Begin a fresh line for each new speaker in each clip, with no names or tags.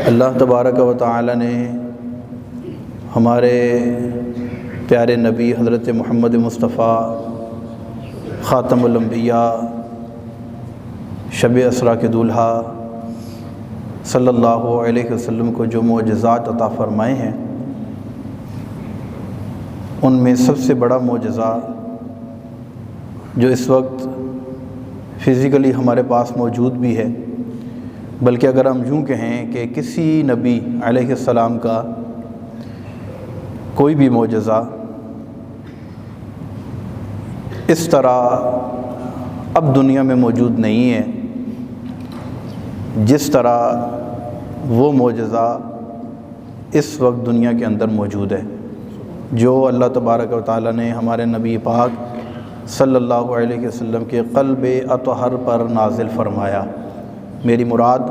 اللہ تبارک و تعالی نے ہمارے پیارے نبی حضرت محمد مصطفیٰ خاتم الانبیاء شب اسرا کے دولہا صلی اللہ علیہ وسلم کو جو معجزات عطا فرمائے ہیں، ان میں سب سے بڑا معجزہ جو اس وقت فزیکلی ہمارے پاس موجود بھی ہے، بلکہ اگر ہم یوں کہیں کہ کسی نبی علیہ السلام کا کوئی بھی معجزہ اس طرح اب دنیا میں موجود نہیں ہے جس طرح وہ معجزہ اس وقت دنیا کے اندر موجود ہے، جو اللہ تبارک و تعالی نے ہمارے نبی پاک صلی اللہ علیہ وسلم کے قلب اطہر پر نازل فرمایا۔ میری مراد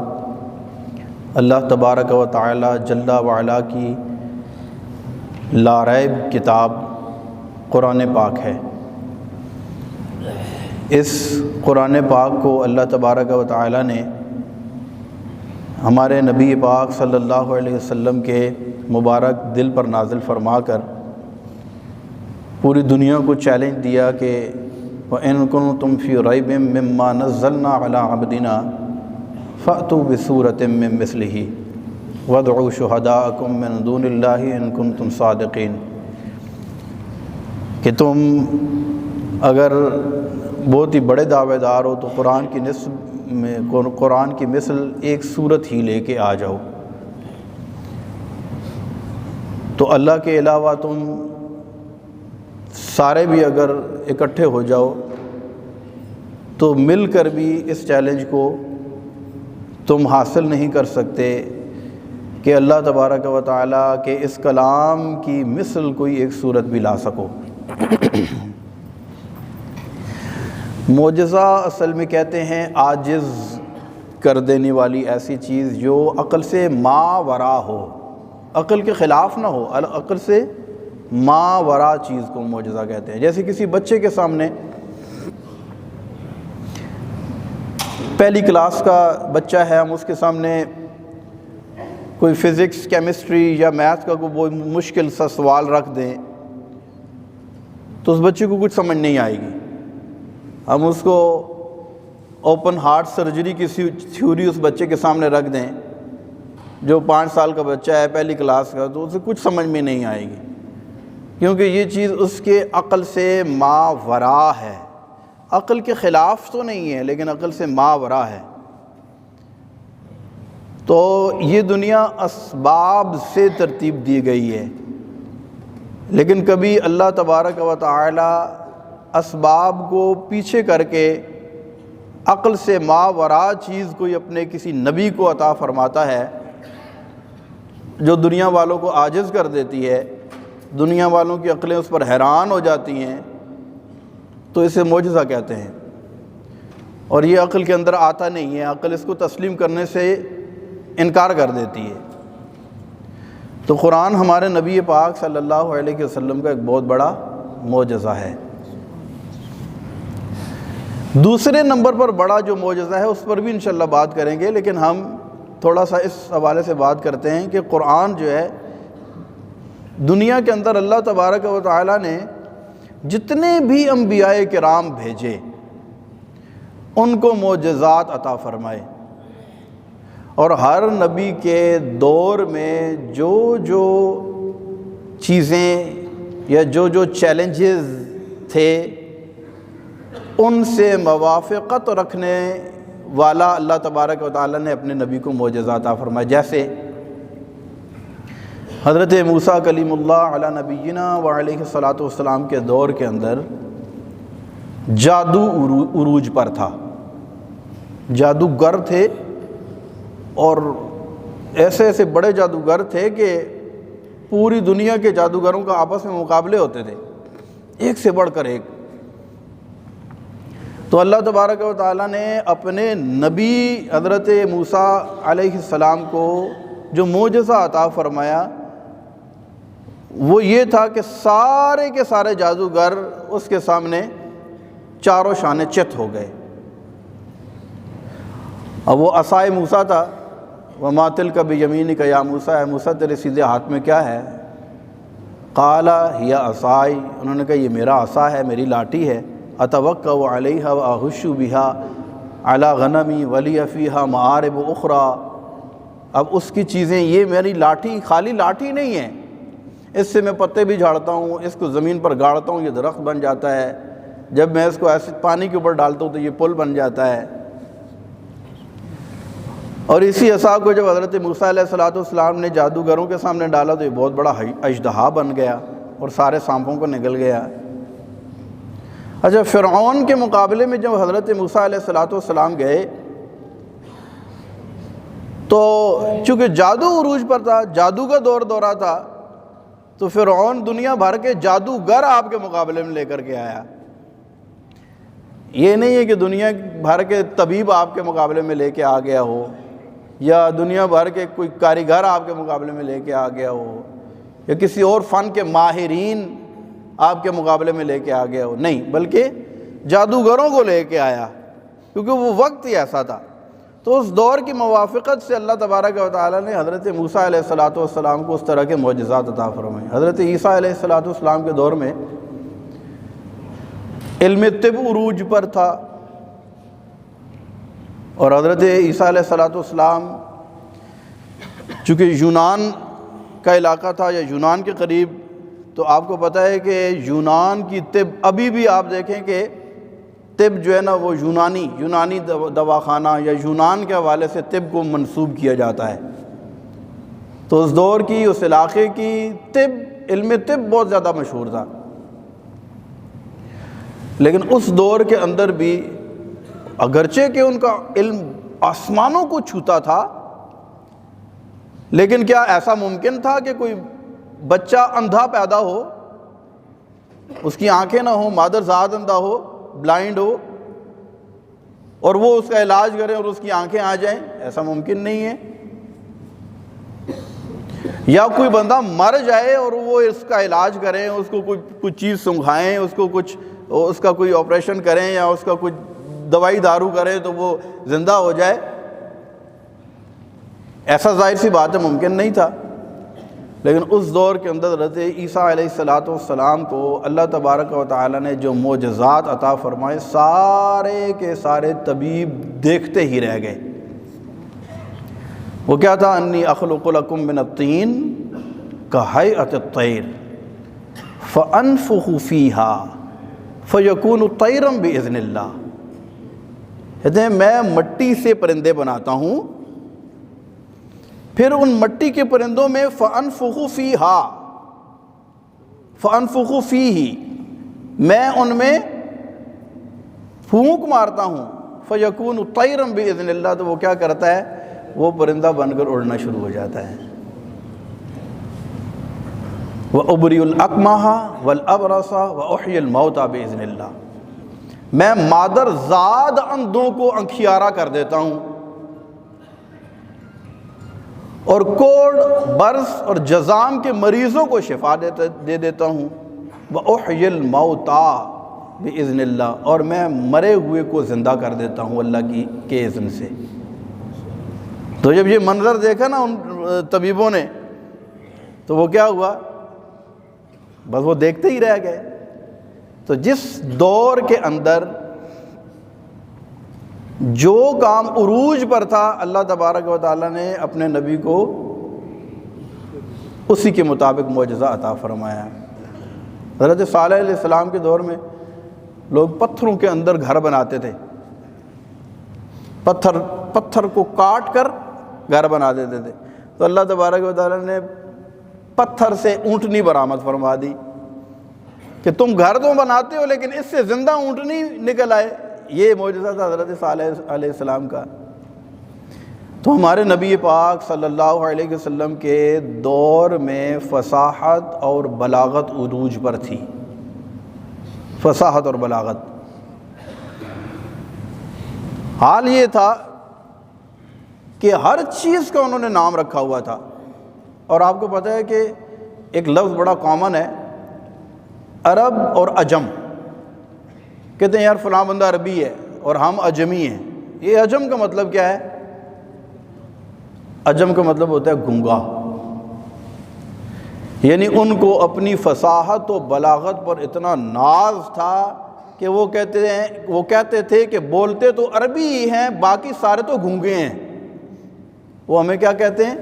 اللہ تبارک و تعالی جل وعلا کی لا ریب کتاب قرآن پاک ہے۔ اس قرآن پاک کو اللہ تبارک و تعالی نے ہمارے نبی پاک صلی اللہ علیہ وسلم کے مبارک دل پر نازل فرما کر پوری دنیا کو چیلنج دیا کہ وَإِن كُنتُمْ فِي رَيْبٍ مِّمَّا نَزَّلْنَا عَلَىٰ عَبْدِنَا فَأْتُوا بِسُورَةٍ مِّن مِّثْلِهِ وَادْعُوا شُهَدَاءَكُم مِّن دُونِ اللَّهِ إِن كُنتُمْ صَادِقِينَ، کہ تم اگر بہت ہی بڑے دعوے دار ہو تو قرآن کی مثل ایک سورت ہی لے کے آ جاؤ۔ تو اللہ کے علاوہ تم سارے بھی اگر اکٹھے ہو جاؤ تو مل کر بھی اس چیلنج کو تم حاصل نہیں کر سکتے کہ اللہ تبارک و تعالیٰ کے اس کلام کی مثل کوئی ایک صورت بھی لا سکو۔ معجزہ اصل میں کہتے ہیں عاجز کر دینے والی ایسی چیز جو عقل سے ماورا ہو، عقل کے خلاف نہ ہو، عقل سے ماورا چیز کو معجزہ کہتے ہیں۔ جیسے کسی بچے کے سامنے، پہلی کلاس کا بچہ ہے، ہم اس کے سامنے کوئی فزکس، کیمسٹری یا میتھ کا کوئی مشکل سا سوال رکھ دیں تو اس بچے کو کچھ سمجھ نہیں آئے گی۔ ہم اس کو اوپن ہارٹ سرجری کی تھیوری اس بچے کے سامنے رکھ دیں جو 5 سال کا بچہ ہے، پہلی کلاس کا، تو اسے کچھ سمجھ میں نہیں آئے گی، کیونکہ یہ چیز اس کے عقل سے ماورا ہے۔ عقل کے خلاف تو نہیں ہے لیکن عقل سے ماورا ہے۔ تو یہ دنیا اسباب سے ترتیب دی گئی ہے، لیکن کبھی اللہ تبارک و تعالی اسباب کو پیچھے کر کے عقل سے ماورا چیز کوئی اپنے کسی نبی کو عطا فرماتا ہے جو دنیا والوں کو عاجز کر دیتی ہے، دنیا والوں کی عقلیں اس پر حیران ہو جاتی ہیں، تو اسے معجزہ کہتے ہیں۔ اور یہ عقل کے اندر آتا نہیں ہے، عقل اس کو تسلیم کرنے سے انکار کر دیتی ہے۔ تو قرآن ہمارے نبی پاک صلی اللہ علیہ وسلم کا ایک بہت بڑا معجزہ ہے۔ دوسرے نمبر پر بڑا جو معجزہ ہے اس پر بھی انشاءاللہ بات کریں گے، لیکن ہم تھوڑا سا اس حوالے سے بات کرتے ہیں کہ قرآن جو ہے دنیا کے اندر اللہ تبارک و تعالی نے جتنے بھی انبیاء کرام بھیجے ان کو معجزات عطا فرمائے، اور ہر نبی کے دور میں جو جو چیزیں یا جو جو چیلنجز تھے ان سے موافقت رکھنے والا اللہ تبارک و تعالی نے اپنے نبی کو معجزات عطا فرمائے۔ جیسے حضرت موسیٰ کلیم اللہ علی نبینا وعلیہ الصلاۃ والسلام کے دور کے اندر جادو عروج پر تھا، جادوگر تھے، اور ایسے ایسے بڑے جادوگر تھے کہ پوری دنیا کے جادوگروں کا آپس میں مقابلے ہوتے تھے، ایک سے بڑھ کر ایک۔ تو اللہ تبارک و تعالیٰ نے اپنے نبی حضرت موسیٰ علیہ السلام کو جو معجزہ عطا فرمایا وہ یہ تھا کہ سارے کے سارے جادوگر اس کے سامنے چاروں شانے چت ہو گئے۔ اب وہ عصائے موسیٰ تھا، وما تلک بیمینک یا موسیٰ، اے موسیٰ تیرے سیدھے ہاتھ میں کیا ہے؟ قال ہی عصائی، انہوں نے کہا یہ میرا عصا ہے، میری لاٹھی ہے، اتوکأ علیہا واہش بہا علی غنمی ولی فیہا معارب اخری۔ اب اس کی چیزیں، یہ میری لاٹھی خالی لاٹھی نہیں ہے، اس سے میں پتے بھی جھاڑتا ہوں، اس کو زمین پر گاڑتا ہوں، یہ درخت بن جاتا ہے، جب میں اس کو ایسے پانی کے اوپر ڈالتا ہوں تو یہ پل بن جاتا ہے۔ اور اسی عصا کو جب حضرت موسیٰ علیہ السلام نے جادوگروں کے سامنے ڈالا تو یہ بہت بڑا اژدہا بن گیا اور سارے سانپوں کو نگل گیا۔ اچھا، فرعون کے مقابلے میں جب حضرت موسیٰ علیہ السلام گئے تو چونکہ جادو عروج پر تھا، جادو کا دورہ تھا، تو فرعون دنیا بھر کے جادوگر آپ کے مقابلے میں لے کر کے آیا۔ یہ نہیں ہے کہ دنیا بھر کے طبیب آپ کے مقابلے میں لے کے آ گیا ہو، یا دنیا بھر کے کوئی کاریگر آپ کے مقابلے میں لے کے آ گیا ہو، یا کسی اور فن کے ماہرین آپ کے مقابلے میں لے کے آ گیا ہو، نہیں، بلکہ جادوگروں کو لے کے آیا، کیونکہ وہ وقت ہی ایسا تھا۔ تو اس دور کی موافقت سے اللہ تبارک و تعالیٰ نے حضرت موسیٰ علیہ السلام کو اس طرح کے معجزات عطا فرمائے۔ حضرت عیسیٰ علیہ السلام کے دور میں علم طب عروج پر تھا، اور حضرت عیسیٰ علیہ السلام چونکہ یونان کا علاقہ تھا یا یونان کے قریب، تو آپ کو پتہ ہے کہ یونان کی طب ابھی بھی آپ دیکھیں کہ طب جو ہے نا وہ یونانی دواخانہ یا یونان کے حوالے سے طب کو منسوب کیا جاتا ہے۔ تو اس دور کی، اس علاقے کی علم طب بہت زیادہ مشہور تھا، لیکن اس دور کے اندر بھی اگرچہ کہ ان کا علم آسمانوں کو چھوتا تھا، لیکن کیا ایسا ممکن تھا کہ کوئی بچہ اندھا پیدا ہو، اس کی آنکھیں نہ ہوں، مادر ذات اندھا ہو، بلائنڈ ہو، اور وہ اس کا علاج کرے اور اس کی آنکھیں آ جائیں؟ ایسا ممکن نہیں ہے۔ یا کوئی بندہ مر جائے اور وہ اس کا علاج کریں، اس کو کچھ چیز سنگھائیں، اس کا کوئی آپریشن کریں، یا اس کا کچھ دوائی دارو کریں تو وہ زندہ ہو جائے، ایسا ظاہر سی بات ہے ممکن نہیں تھا۔ لیکن اس دور کے اندر حضرت عیسیٰ علیہ السلام کو اللہ تبارک و تعالیٰ نے جو معجزات عطا فرمائے، سارے کے سارے طبیب دیکھتے ہی رہ گئے۔ وہ کیا تھا؟ انی اخلق لکم من الطین کہیئۃ الطیر فانفخ فیہا فیکون طیرا باذن اللہ۔ کہتے ہیں میں مٹی سے پرندے بناتا ہوں، پھر ان مٹی کے پرندوں میں فانفخ فیہا، فانفخ فیہ، میں ان میں پھونک مارتا ہوں، فیکون طیرا باذن اللہ، تو وہ کیا کرتا ہے؟ وہ پرندہ بن کر اڑنا شروع ہو جاتا ہے۔ وَأُبْرِئُ الْأَكْمَحَ وَالْأَبْرَصَ وَأُحْيِي الْمَوْتَى بِإِذْنِ اللہ، میں مادر زاد اندھوں کو انکھیارا کر دیتا ہوں، اور کوڑ، برس اور جزام کے مریضوں کو شفا دے دیتا ہوں۔ وَأُحْيِي الْمَوْتَى بِإِذْنِ اللہ، اور میں مرے ہوئے کو زندہ کر دیتا ہوں اللہ کے اذن سے۔ تو جب یہ منظر دیکھا نا ان طبیبوں نے، تو وہ کیا ہوا؟ بس وہ دیکھتے ہی رہ گئے۔ تو جس دور کے اندر جو کام عروج پر تھا، اللہ تبارک و تعالیٰ نے اپنے نبی کو اسی کے مطابق معجزہ عطا فرمایا۔ حضرت صالح علیہ السلام کے دور میں لوگ پتھروں کے اندر گھر بناتے تھے، پتھر کو کاٹ کر گھر بنا دیتے تھے، تو اللہ تبارک و تعالیٰ نے پتھر سے اونٹنی برآمد فرما دی کہ تم گھر تو بناتے ہو لیکن اس سے زندہ اونٹنی نکل آئے۔ یہ معجزہ تھا حضرت صالح علیہ السلام کا۔ تو ہمارے نبی پاک صلی اللہ علیہ وسلم کے دور میں فصاحت اور بلاغت عروج پر تھی، فصاحت اور بلاغت۔ حال یہ تھا کہ ہر چیز کا انہوں نے نام رکھا ہوا تھا، اور آپ کو پتہ ہے کہ ایک لفظ بڑا کامن ہے، عرب اور عجم۔ کہتے ہیں یار فلاں بندہ عربی ہے اور ہم عجمی ہیں۔ یہ عجم کا مطلب کیا ہے؟ عجم کا مطلب ہوتا ہے گنگا، یعنی ان کو اپنی فصاحت و بلاغت پر اتنا ناز تھا کہ وہ کہتے تھے کہ بولتے تو عربی ہی ہیں، باقی سارے تو گونگے ہیں۔ وہ ہمیں کیا کہتے ہیں؟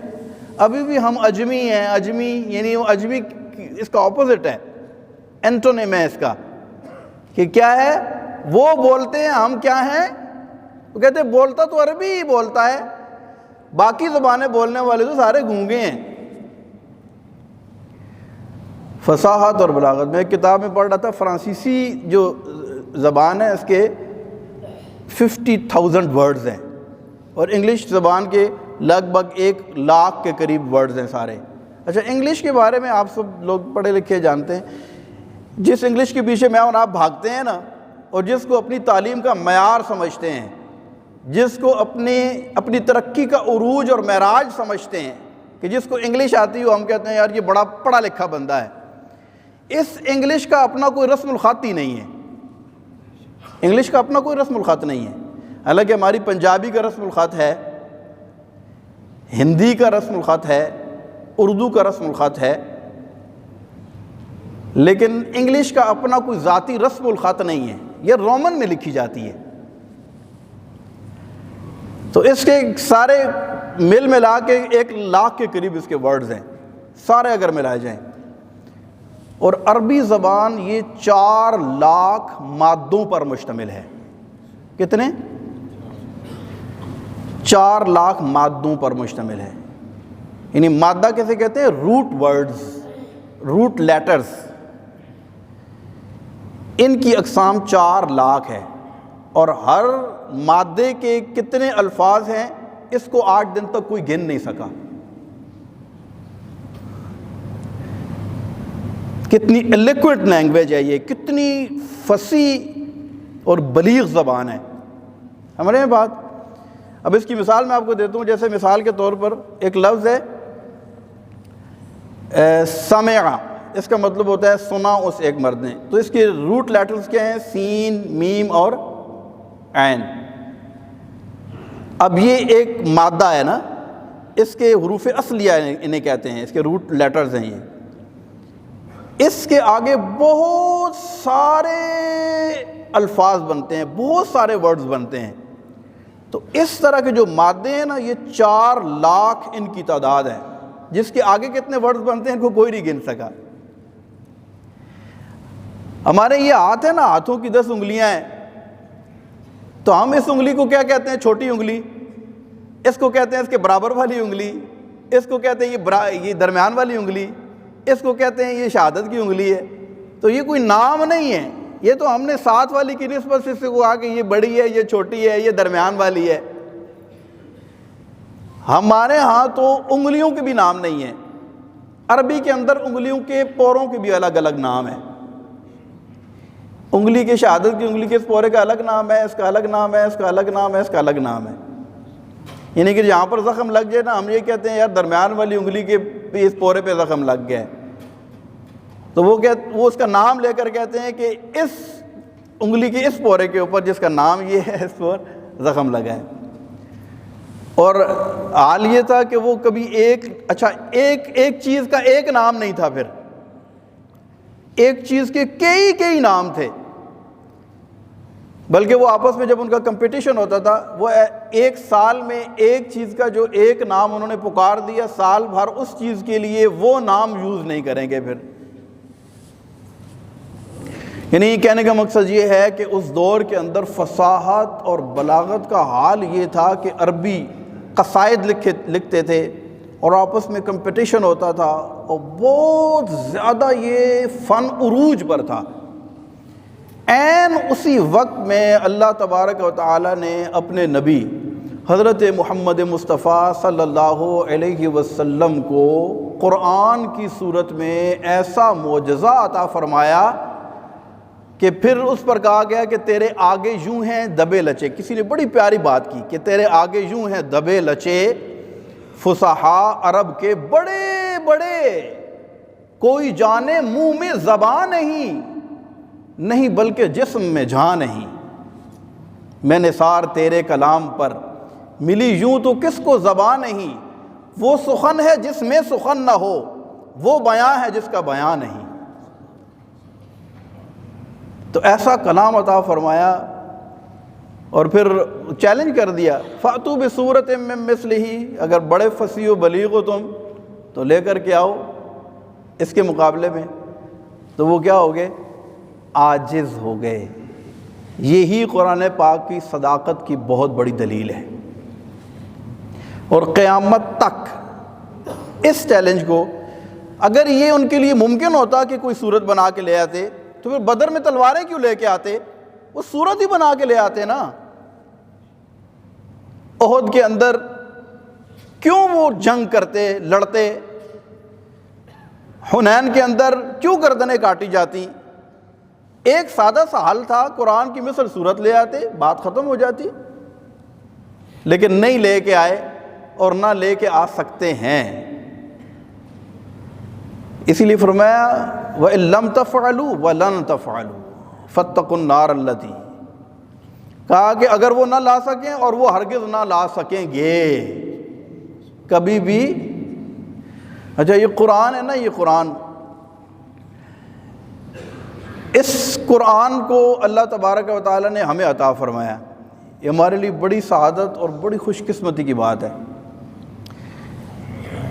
ابھی بھی ہم اجمی ہیں۔ اجمی یعنی وہ اجمی اس کا اپوزٹ ہے، اینٹونیم ہے اس کا، کہ کیا ہے؟ وہ بولتے ہیں، ہم کیا ہیں؟ وہ کہتے ہیں بولتا تو عربی ہی بولتا ہے، باقی زبانیں بولنے والے تو سارے گونگے ہیں۔ فصاحت اور بلاغت، میں ایک کتاب میں پڑھ رہا تھا، فرانسیسی جو زبان ہے اس کے 50,000 ورڈز ہیں، اور انگلش زبان کے لگ بھگ 1,00,000 کے قریب ورڈز ہیں سارے۔ اچھا، انگلش کے بارے میں آپ سب لوگ پڑھے لکھے جانتے ہیں، جس انگلش کے پیچھے میں اور آپ بھاگتے ہیں نا، اور جس کو اپنی تعلیم کا معیار سمجھتے ہیں، جس کو اپنی ترقی کا عروج اور معراج سمجھتے ہیں، کہ جس کو انگلش آتی ہو، ہم کہتے ہیں یار یہ بڑا پڑھا لکھا بندہ ہے۔ اس انگلش کا اپنا کوئی رسم الخط ہی نہیں ہے، انگلش کا اپنا کوئی رسم الخط نہیں ہے۔ حالانکہ ہماری پنجابی کا رسم الخط ہے، ہندی کا رسم الخط ہے، اردو کا رسم الخط ہے، لیکن انگلش کا اپنا کوئی ذاتی رسم الخط نہیں ہے، یہ رومن میں لکھی جاتی ہے۔ تو اس کے سارے ملا کے 1,00,000 کے قریب اس کے ورڈز ہیں، سارے اگر ملائے جائیں۔ اور عربی زبان یہ 4,00,000 مادوں پر مشتمل ہے۔ کتنے؟ 4,00,000 مادوں پر مشتمل ہے۔ یعنی مادہ کیسے کہتے ہیں؟ روٹ ورڈز، روٹ لیٹرز، ان کی اقسام 4,00,000 ہے، اور ہر مادے کے کتنے الفاظ ہیں اس کو 8 دن تک کوئی گن نہیں سکا۔ کتنی الیکوئنٹ لینگویج ہے یہ، کتنی فصیح اور بلیغ زبان ہے۔ ہمارے یہاں بات، اب اس کی مثال میں آپ کو دیتا ہوں۔ جیسے مثال کے طور پر ایک لفظ ہے سمع، اس کا مطلب ہوتا ہے سنا اس ایک مرد نے۔ تو اس کے روٹ لیٹرز کیا ہیں؟ سین، میم اور عین۔ اب یہ ایک مادہ ہے نا، اس کے حروف اصلیہ انہیں کہتے ہیں، اس کے روٹ لیٹرز ہیں یہ۔ اس کے آگے بہت سارے الفاظ بنتے ہیں، بہت سارے ورڈز بنتے ہیں۔ تو اس طرح کے جو مادے ہیں نا، یہ 4,00,000 ان کی تعداد ہے۔ جس کے آگے کتنے ورڈز بنتے ہیں ان کو کوئی نہیں گن سکا۔ ہمارے یہ ہاتھ ہے نا، ہاتھوں کی 10 انگلیاں ہیں، تو ہم اس انگلی کو کیا کہتے ہیں؟ چھوٹی انگلی۔ اس کو کہتے ہیں اس کے برابر والی انگلی، اس کو کہتے ہیں یہ درمیان والی انگلی، اس کو کہتے ہیں یہ شہادت کی انگلی ہے۔ تو یہ کوئی نام نہیں ہے، یہ تو ہم نے 7 والی کی نسبت سے کہا کہ یہ بڑی ہے، یہ چھوٹی ہے، یہ درمیان والی ہے۔ ہمارے ہاں تو انگلیوں کے بھی نام نہیں ہیں۔ عربی کے اندر انگلیوں کے پوروں کے بھی الگ الگ نام ہیں۔ انگلی کے شہادت کی انگلی کے اس پورے کا الگ نام ہے، اس کا الگ نام ہے، اس کا الگ نام ہے، اس کا الگ نام ہے۔ یعنی کہ جہاں پر زخم لگ جائے نا، ہم یہ کہتے ہیں یار درمیان والی انگلی کے اس پورے پہ زخم لگ گیا ہے، تو وہ اس کا نام لے کر کہتے ہیں کہ اس انگلی کے اس پورے کے اوپر جس کا نام یہ ہے، اس پر زخم لگا ہے۔ اور حال یہ تھا کہ وہ کبھی ایک چیز کا ایک نام نہیں تھا، پھر ایک چیز کے کئی نام تھے، بلکہ وہ آپس میں جب ان کا کمپٹیشن ہوتا تھا، وہ ایک سال میں ایک چیز کا جو ایک نام انہوں نے پکار دیا، سال بھر اس چیز کے لیے وہ نام یوز نہیں کریں گے پھر۔ یعنی کہنے کا مقصد یہ ہے کہ اس دور کے اندر فصاحت اور بلاغت کا حال یہ تھا کہ عربی قصائد لکھتے تھے اور آپس میں کمپٹیشن ہوتا تھا، اور بہت زیادہ یہ فن عروج پر تھا۔ اسی وقت میں اللہ تبارک و تعالی نے اپنے نبی حضرت محمد مصطفیٰ صلی اللہ علیہ وسلم کو قرآن کی صورت میں ایسا معجزہ عطا فرمایا کہ پھر اس پر کہا گیا کہ تیرے آگے یوں ہیں دبے لچے۔ کسی نے بڑی پیاری بات کی کہ تیرے آگے یوں ہیں دبے لچے، فصحاء عرب کے بڑے بڑے، کوئی جانے منہ میں زبان نہیں بلکہ جسم میں جان نہیں۔ میں نثار تیرے کلام پر ملی یوں تو کس کو زبان نہیں، وہ سخن ہے جس میں سخن نہ ہو، وہ بیان ہے جس کا بیان نہیں۔ تو ایسا کلام عطا فرمایا اور پھر چیلنج کر دیا، فَأْتُوا بِسُورَةٍ مِّن مِّثْلِهِ، اگر بڑے فصیح و بلیغ ہو تم تو لے کر کے آؤ اس کے مقابلے میں۔ تو وہ کیا ہو گئے؟ عاجز ہو گئے۔ یہی قرآن پاک کی صداقت کی بہت بڑی دلیل ہے، اور قیامت تک اس چیلنج کو، اگر یہ ان کے لیے ممکن ہوتا کہ کوئی صورت بنا کے لے آتے تو پھر بدر میں تلواریں کیوں لے کے آتے؟ وہ صورت ہی بنا کے لے آتے نا۔ احد کے اندر کیوں وہ جنگ کرتے، لڑتے؟ حنین کے اندر کیوں گردنیں کاٹی جاتی؟ ایک سادہ سا حل تھا، قرآن کی مثل صورت لے آتے، بات ختم ہو جاتی، لیکن نہیں لے کے آئے اور نہ لے کے آ سکتے ہیں۔ اسی لیے فرمایا وَإِن لَّمْ تَفْعَلُوا وَلَن تَفْعَلُوا فَاتَّقُوا النَّارَ الَّتِي، کہا کہ اگر وہ نہ لا سکیں اور وہ ہرگز نہ لا سکیں گے کبھی بھی۔ اچھا یہ قرآن ہے نا، یہ قرآن، اس قرآن کو اللہ تبارک و تعالیٰ نے ہمیں عطا فرمایا، یہ ہمارے لیے بڑی سعادت اور بڑی خوش قسمتی کی بات ہے۔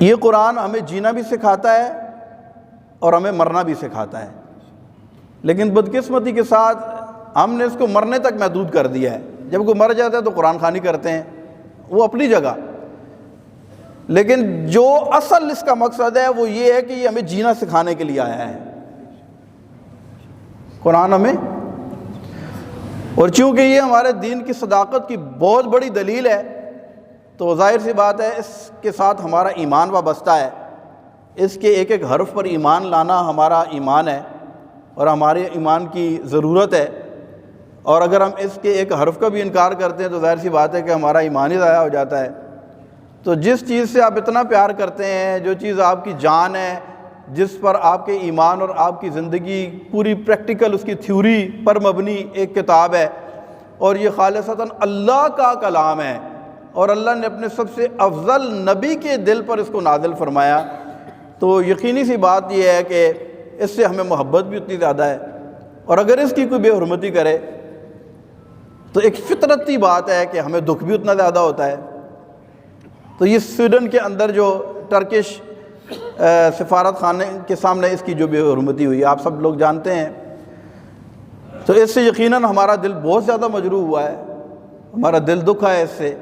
یہ قرآن ہمیں جینا بھی سکھاتا ہے اور ہمیں مرنا بھی سکھاتا ہے، لیکن بدقسمتی کے ساتھ ہم نے اس کو مرنے تک محدود کر دیا ہے۔ جب کوئی مر جاتا ہے تو قرآن خوانی کرتے ہیں، وہ اپنی جگہ، لیکن جو اصل اس کا مقصد ہے وہ یہ ہے کہ یہ ہمیں جینا سکھانے کے لیے آیا ہے قرآن ہمیں۔ اور چونکہ یہ ہمارے دین کی صداقت کی بہت بڑی دلیل ہے تو ظاہر سی بات ہے اس کے ساتھ ہمارا ایمان وابستہ ہے، اس کے ایک ایک حرف پر ایمان لانا ہمارا ایمان ہے اور ہمارے ایمان کی ضرورت ہے، اور اگر ہم اس کے ایک حرف کا بھی انکار کرتے ہیں تو ظاہر سی بات ہے کہ ہمارا ایمان ہی ضائع ہو جاتا ہے۔ تو جس چیز سے آپ اتنا پیار کرتے ہیں، جو چیز آپ کی جان ہے، جس پر آپ کے ایمان اور آپ کی زندگی پوری پریکٹیکل، اس کی تھیوری پر مبنی ایک کتاب ہے، اور یہ خالصتاً اللہ کا کلام ہے، اور اللہ نے اپنے سب سے افضل نبی کے دل پر اس کو نازل فرمایا، تو یقینی سی بات یہ ہے کہ اس سے ہمیں محبت بھی اتنی زیادہ ہے، اور اگر اس کی کوئی بے حرمتی کرے تو ایک فطرتی بات ہے کہ ہمیں دکھ بھی اتنا زیادہ ہوتا ہے۔ تو یہ سویڈن کے اندر جو ٹرکش سفارت خانے کے سامنے اس کی جو بے حرمتی ہوئی آپ سب لوگ جانتے ہیں، تو اس سے یقیناً ہمارا دل بہت زیادہ مجروح ہوا ہے، ہمارا دل دکھا ہے اس سے،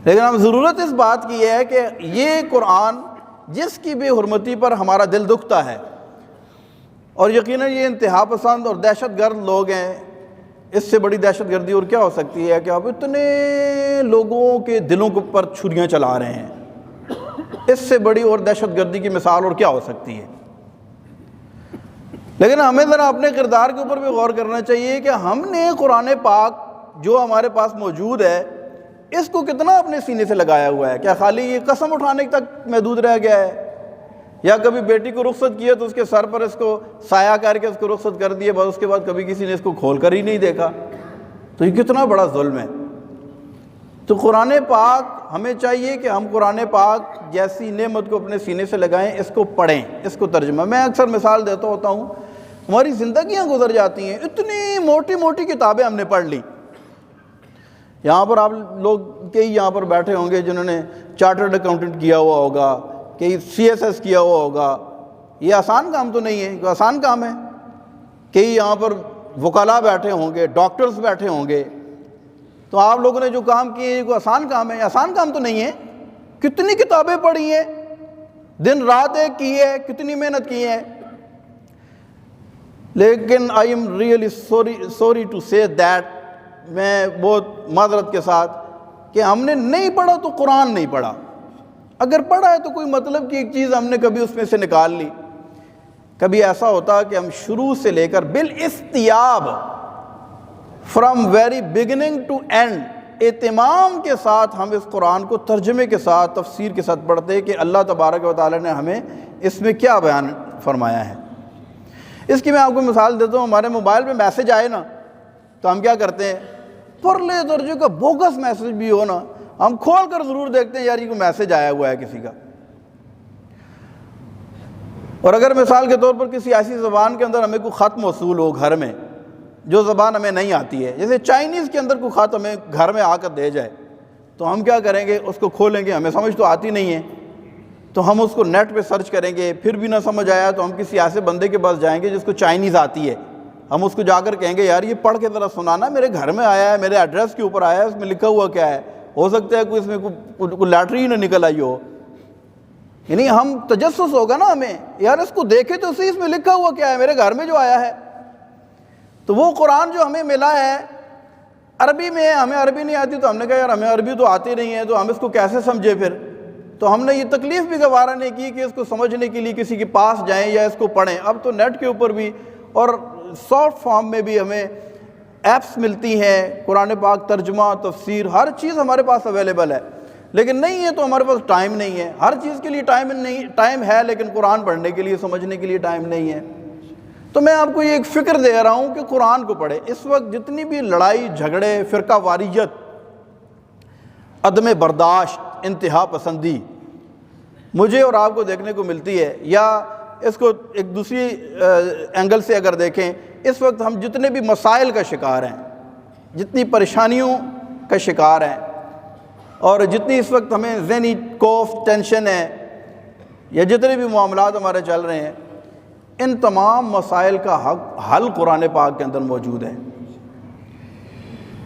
لیکن ہم ضرورت اس بات کی ہے کہ یہ قرآن جس کی بے حرمتی پر ہمارا دل دکھتا ہے، اور یقیناً یہ انتہا پسند اور دہشت گرد لوگ ہیں، اس سے بڑی دہشت گردی اور کیا ہو سکتی ہے کہ آپ اتنے لوگوں کے دلوں کے اوپر چھریاں چلا رہے ہیں، اس سے بڑی اور دہشت گردی کی مثال اور کیا ہو سکتی ہے۔ لیکن ہمیں ذرا اپنے کردار کے اوپر بھی غور کرنا چاہیے کہ ہم نے قرآن پاک جو ہمارے پاس موجود ہے اس کو کتنا اپنے سینے سے لگایا ہوا ہے؟ کیا خالی یہ قسم اٹھانے تک محدود رہ گیا ہے، یا کبھی بیٹی کو رخصت کیا تو اس کے سر پر اس کو سایہ کر کے اس کو رخصت کر دیے، بس اس کے بعد کبھی کسی نے اس کو کھول کر ہی نہیں دیکھا؟ تو یہ کتنا بڑا ظلم ہے۔ تو قرآن پاک ہمیں چاہیے کہ ہم قرآن پاک جیسی نعمت کو اپنے سینے سے لگائیں، اس کو پڑھیں، اس کو ترجمہ۔ میں اکثر مثال دیتا ہوتا ہوں، ہماری زندگیاں گزر جاتی ہیں، اتنی موٹی موٹی کتابیں ہم نے پڑھ لی۔ یہاں پر آپ لوگ کئی یہاں پر بیٹھے ہوں گے جنہوں نے چارٹرڈ اکاؤنٹنٹ کیا ہوا ہوگا، کئی CSS کیا ہوا ہوگا، یہ آسان کام تو نہیں ہے، آسان کام ہے۔ کئی یہاں پر وکلاء بیٹھے ہوں گے، ڈاکٹرز بیٹھے ہوں گے، تو آپ لوگوں نے جو کام کیے یہ کوئی آسان کام ہے؟ آسان کام تو نہیں ہے۔ کتنی کتابیں پڑھی ہیں، دن رات ایک کی ہے، کتنی محنت کی ہے۔ لیکن I am really sorry to say that، میں بہت معذرت کے ساتھ، کہ ہم نے نہیں پڑھا تو قرآن نہیں پڑھا۔ اگر پڑھا ہے تو کوئی مطلب کی ایک چیز ہم نے کبھی اس میں سے نکال لی۔ کبھی ایسا ہوتا کہ ہم شروع سے لے کر بالاستیاب، from very beginning to end, اہتمام کے ساتھ ہم اس قرآن کو ترجمے کے ساتھ، تفسیر کے ساتھ پڑھتے کہ اللہ تبارک و تعالیٰ نے ہمیں اس میں کیا بیان فرمایا ہے۔ اس کی میں آپ کو مثال دیتا ہوں، ہمارے موبائل پہ میسج آئے نا تو ہم کیا کرتے ہیں، پرلے درجے کا بوگس میسج بھی ہو نا، ہم کھول کر ضرور دیکھتے ہیں یار یہ کوئی میسج آیا ہوا ہے کسی کا. اور اگر مثال کے طور پر کسی ایسی زبان کے اندر ہمیں کوئی خط موصول ہو گھر میں جو زبان ہمیں نہیں آتی ہے، جیسے چائنیز کے اندر کوئی خط ہمیں گھر میں آ کر دے جائے، تو ہم کیا کریں گے؟ اس کو کھولیں گے، ہمیں سمجھ تو آتی نہیں ہے تو ہم اس کو نیٹ پہ سرچ کریں گے، پھر بھی نہ سمجھ آیا تو ہم کسی ایسے بندے کے پاس جائیں گے جس کو چائنیز آتی ہے، ہم اس کو جا کر کہیں گے یار یہ پڑھ کے ذرا سنانا، میرے گھر میں آیا ہے، میرے ایڈریس کے اوپر آیا ہے، اس میں لکھا ہوا کیا ہے؟ ہو سکتا ہے کوئی اس میں کوئی لیٹر ہی نہ نکل آئی ہو. یعنی ہم تجسس ہوگا نا ہمیں، یار اس کو دیکھے تو صحیح اس میں لکھا ہوا کیا ہے میرے گھر میں جو آیا ہے. تو وہ قرآن جو ہمیں ملا ہے عربی میں، ہمیں عربی نہیں آتی تو ہم نے کہا یار ہمیں عربی تو آتی نہیں ہے تو ہم اس کو کیسے سمجھے پھر؟ تو ہم نے یہ تکلیف بھی گوارا نہیں کی کہ اس کو سمجھنے کے لیے کسی کے پاس جائیں یا اس کو پڑھیں. اب تو نیٹ کے اوپر بھی اور سافٹ فارم میں بھی ہمیں ایپس ملتی ہیں، قرآن پاک ترجمہ، تفسیر، ہر چیز ہمارے پاس اویلیبل ہے. لیکن نہیں ہے تو ہمارے پاس ٹائم نہیں ہے. ہر چیز کے لیے ٹائم ہے لیکن قرآن پڑھنے کے لیے، سمجھنے کے لیے ٹائم نہیں ہے. تو میں آپ کو یہ ایک فکر دے رہا ہوں کہ قرآن کو پڑھے. اس وقت جتنی بھی لڑائی جھگڑے، فرقہ واریت، عدم برداشت، انتہا پسندی مجھے اور آپ کو دیکھنے کو ملتی ہے، یا اس کو ایک دوسری اینگل سے اگر دیکھیں، اس وقت ہم جتنے بھی مسائل کا شکار ہیں، جتنی پریشانیوں کا شکار ہیں، اور جتنی اس وقت ہمیں ذہنی خوف، ٹینشن ہے، یا جتنے بھی معاملات ہمارے چل رہے ہیں، ان تمام مسائل کا حل قرآن پاک کے اندر موجود ہے.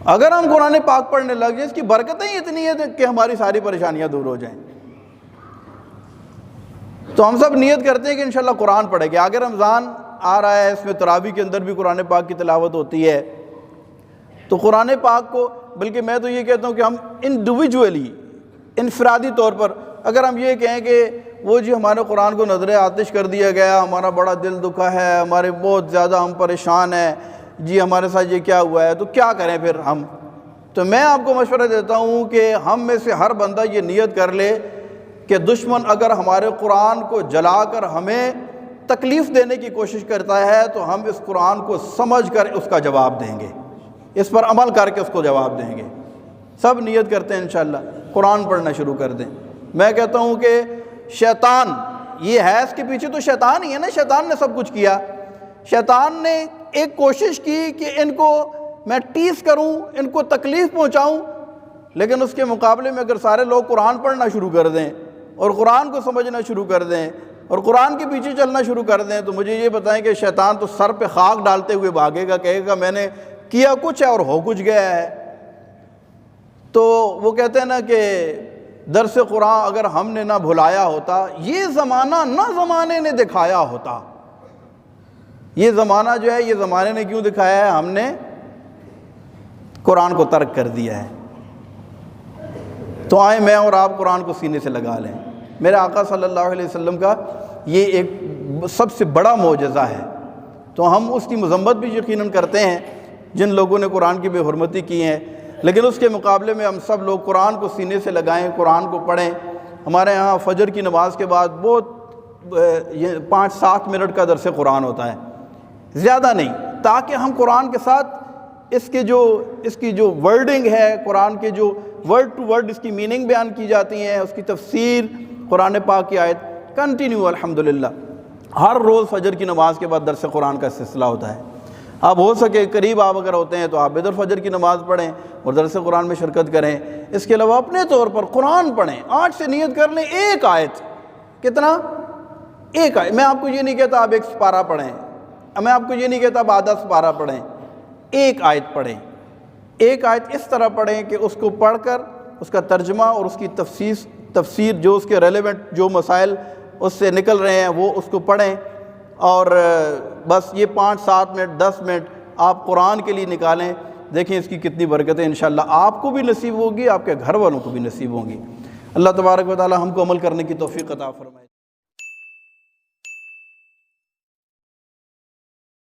اگر ہم قرآن پاک پڑھنے لگ جائیں، اس کی برکتیں ہی اتنی ہیں کہ ہماری ساری پریشانیاں دور ہو جائیں. تو ہم سب نیت کرتے ہیں کہ انشاءاللہ قرآن پڑھیں گے. آگے رمضان آ رہا ہے، اس میں تراویح کے اندر بھی قرآن پاک کی تلاوت ہوتی ہے. تو قرآن پاک کو، بلکہ میں تو یہ کہتا ہوں کہ ہم انڈیویجولی، انفرادی طور پر اگر ہم یہ کہیں کہ وہ جی ہمارے قرآن کو نظر آتش کر دیا گیا، ہمارا بڑا دل دکھا ہے، ہمارے بہت زیادہ ہم پریشان ہیں، جی ہمارے ساتھ یہ کیا ہوا ہے، تو کیا کریں پھر ہم؟ تو میں آپ کو مشورہ دیتا ہوں کہ ہم میں سے ہر بندہ یہ نیت کر لے کہ دشمن اگر ہمارے قرآن کو جلا کر ہمیں تکلیف دینے کی کوشش کرتا ہے تو ہم اس قرآن کو سمجھ کر اس کا جواب دیں گے، اس پر عمل کر کے اس کو جواب دیں گے. سب نیت کرتے ہیں انشاءاللہ قرآن پڑھنا شروع کر دیں. میں کہتا ہوں کہ شیطان یہ ہے، اس کے پیچھے تو شیطان ہی ہے نا، شیطان نے سب کچھ کیا. شیطان نے ایک کوشش کی کہ ان کو میں ٹیس کروں، ان کو تکلیف پہنچاؤں، لیکن اس کے مقابلے میں اگر سارے لوگ قرآن پڑھنا شروع کر دیں اور قرآن کو سمجھنا شروع کر دیں اور قرآن کے پیچھے چلنا شروع کر دیں، تو مجھے یہ بتائیں کہ شیطان تو سر پہ خاک ڈالتے ہوئے بھاگے گا، کہے گا میں نے کیا کچھ ہے اور ہو کچھ گیا ہے. تو وہ کہتے ہیں نا کہ درس قرآن اگر ہم نے نہ بھلایا ہوتا، یہ زمانہ نہ زمانے نے دکھایا ہوتا. یہ زمانہ جو ہے، یہ زمانے نے کیوں دکھایا ہے؟ ہم نے قرآن کو ترک کر دیا ہے. تو آئیں میں اور آپ قرآن کو سینے سے لگا لیں. میرے آقا صلی اللہ علیہ وسلم کا یہ ایک سب سے بڑا معجزہ ہے. تو ہم اس کی مذمت بھی یقیناً کرتے ہیں جن لوگوں نے قرآن کی بے حرمتی کی ہیں، لیکن اس کے مقابلے میں ہم سب لوگ قرآن کو سینے سے لگائیں، قرآن کو پڑھیں. ہمارے ہاں فجر کی نماز کے بعد بہت 5-7 منٹ کا درس قرآن ہوتا ہے، زیادہ نہیں، تاکہ ہم قرآن کے ساتھ اس کی جو ورڈنگ ہے، قرآن کے جو ورڈ ٹو ورڈ اس کی میننگ بیان کی جاتی ہیں، اس کی تفسیر، قرآن پاک کی آیت کنٹینیو الحمدللہ ہر روز فجر کی نماز کے بعد درس قرآن کا سلسلہ ہوتا ہے. آپ ہو سکے قریب آپ اگر ہوتے ہیں تو آپ ادھر فجر کی نماز پڑھیں اور درس قرآن میں شرکت کریں. اس کے علاوہ اپنے طور پر قرآن پڑھیں. آج سے نیت کر لیں ایک آیت. کتنا؟ ایک آیت. میں آپ کو یہ نہیں کہتا آپ 1 سپارہ پڑھیں، میں آپ کو یہ نہیں کہتا آپ آدھا سپارہ پڑھیں، ایک آیت پڑھیں. ایک آیت اس طرح پڑھیں کہ اس کو پڑھ کر اس کا ترجمہ اور اس کی تفسیر جو اس کے ریلیونٹ جو مسائل اس سے نکل رہے ہیں وہ اس کو پڑھیں. اور بس یہ 5-7 منٹ 10 منٹ آپ قرآن کے لیے نکالیں. دیکھیں اس کی کتنی برکتیں انشاءاللہ آپ کو بھی نصیب ہوگی، آپ کے گھر والوں کو بھی نصیب ہوں گی. اللہ تبارک و تعالی ہم کو عمل کرنے کی توفیق عطا فرمائے.